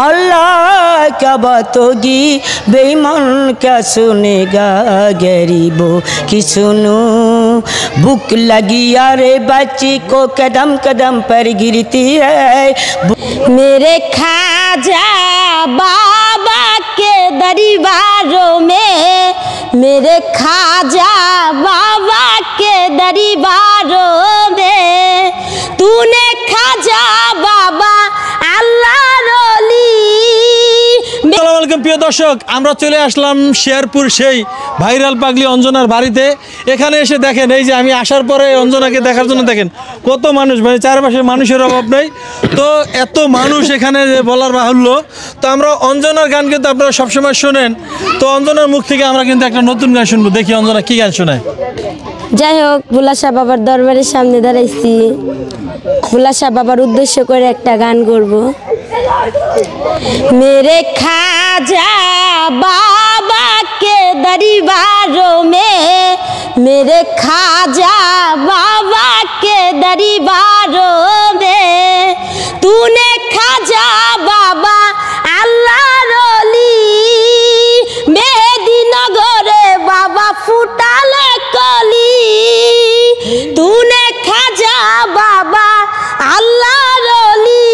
अल्लाह क्या बात होगी बेईमान क्या सुनेगा गरीबों की सुनो भूख लगी यारे बच्ची को कदम कदम पर गिरती है मेरे खाजा बाबा के दरबारों में मेरे खाजा बाबा के दरबारों में तूने खाजा बाबा अल्लाह প্রিয় দর্শক আমরা চলে আসলাম শেরপুর সেই ভাইরাল পাগলি অঞ্জনার বাড়িতে। এখানে এসে দেখেন এই যে আমি আসার পরে অঞ্জনাকে দেখার জন্য দেখেন কত মানুষ, মানে চারপাশে মানুষের অভাব নেই। তো এত মানুষ এখানে বলার বাহুল্য। তো আমরা অঞ্জনার গান কিন্তু আপনারা সবসময় শোনেন, তো অঞ্জনার মুখ থেকে আমরা কিন্তু একটা নতুন গান শুনবো। দেখি অঞ্জনা কি গান শোনায়। যাই হোক, ভোলা শাহ বাবার দরবারের সামনে দাঁড়াইছি, ভোলা শাহ বাবার উদ্দেশ্য করে একটা গান করব। मेरे खाजा बाबा के दरबारों में मेरे खाजा बाबा के दरबारों में तूने खाजा बाबा अल्लाह रोली मेहदी नगरे बाबा फुटाले कली तूने खाजा बाबा अल्लाह रोली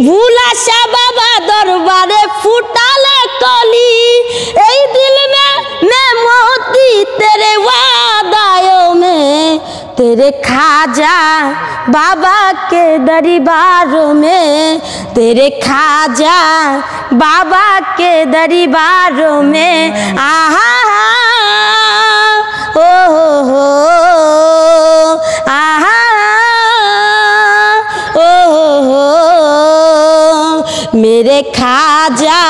भूला शाह बाबा दरबारे फुटाले कली ऐ दिल में मैं मोती तेरे वादायों में तेरे खाजा बाबा के दरबारों में तेरे खाजा बाबा के दरबारों में आहा ओ हो आहा मेरे खाजा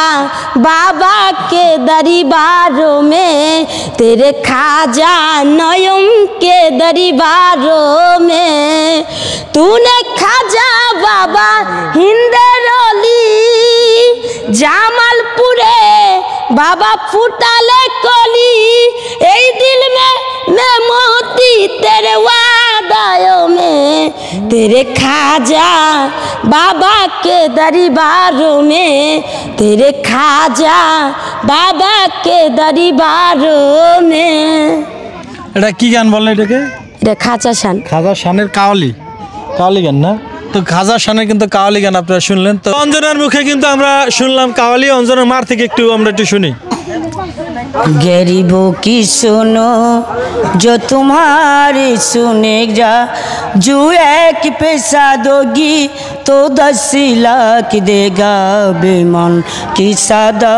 बाबा के दरबारों में तेरे खाजा नयम के दरबारों में तूने खाजा बाबा हिंदरोली जामलपुरे बाबा फुटाले कली ऐ दिल में मैं मोती तेरे वादायों में तेरे खाजा बाबा के दरबारों में तेरे खाजा बाबा के दरबारों में। এটা কি গান বললেন এটাকে? এটা খাজা শান, খাজা শানের কাওয়ালি, কাওয়ালি গান না? তো খাজা শানের কিন্তু কাওয়ালি গান আপনারা শুনলেন। তো অঞ্জনার মুখে কিন্তু আমরা শুনলাম কাওয়ালি। অঞ্জনার মার থেকে আমরা একটু শুনি। गरीबों की सुनो जो तुम्हारी सुनेगा जो एक पैसा दोगी तो 10 लाख देगा बेईमान की सादा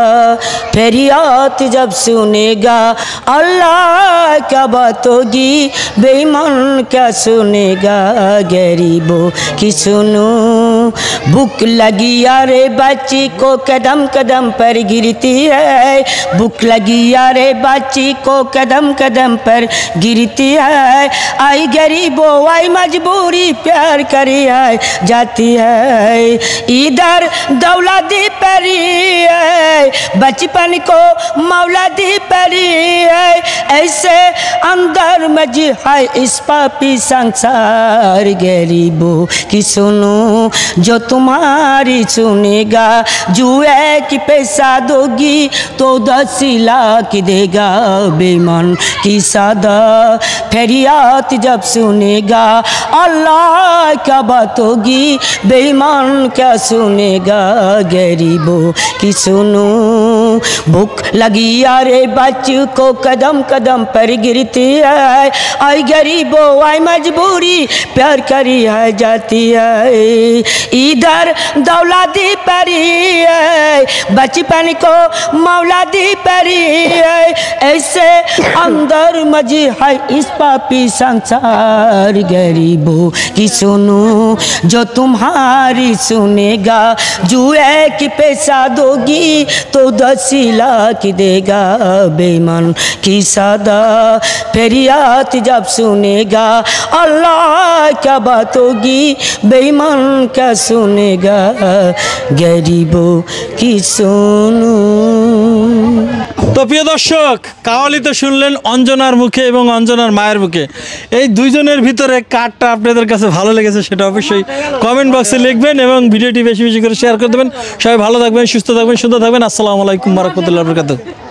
फरियाद जब सुनेगा अल्लाह क्या बात होगी बेईमान क्या सुनेगा गरीबों की सुनो भूख लगी यारे बच्ची को कदम कदम पर गिरती है भूख लगी यारे बच्ची को कदम कदम पर गिरती है आई गरीबों आई मजबूरी प्यार करी है जाती है इधर दौलती परी है बचपन को मौलदी परी है ऐसे अंदर मजी है इस पापी संसार गरीबों की सुनो जो तुम्हारी सुनेगा जुए की पैसा दोगी तो 10 लाख देगा बेईमान की सादा फरियाद जब सुनेगा अल्लाह क्या बात होगी बेईमान क्या सुनेगा गरीबों की सुनो भूख लगी यारे बच्चों को कदम कदम पर गिरती है आई गरीबों आई मजबूरी प्यार करी है जाती है इधर दौलती परी है बचपन को मौलदी परी है ऐसे अंदर मजी है इस पापी संसार गरीबों की सुनो जो तुम्हारी सुनेगा जुए की पैसा दोगी तो 10 सिला की देगा बेईमान की सदा फरियाद जब सुनेगा अल्लाह क्या बात होगी बेईमान क्या सुनेगा गरीबों की सुनो। তো প্রিয় দর্শক, কাওয়ালি তো শুনলেন অঞ্জনার মুখে এবং অঞ্জনার মায়ের মুখে। এই দুইজনের ভিতরে কারটা আপনাদের কাছে ভালো লেগেছে সেটা অবশ্যই কমেন্ট বক্সে লিখবেন এবং ভিডিওটি বেশি বেশি করে শেয়ার করে দেবেন। সবাই ভালো থাকবেন, সুস্থ থাকবেন, সুন্দর থাকবেন। আসসালামু আলাইকুম ওয়া রাহমাতুল্লাহি ওয়া বারাকাতুহু।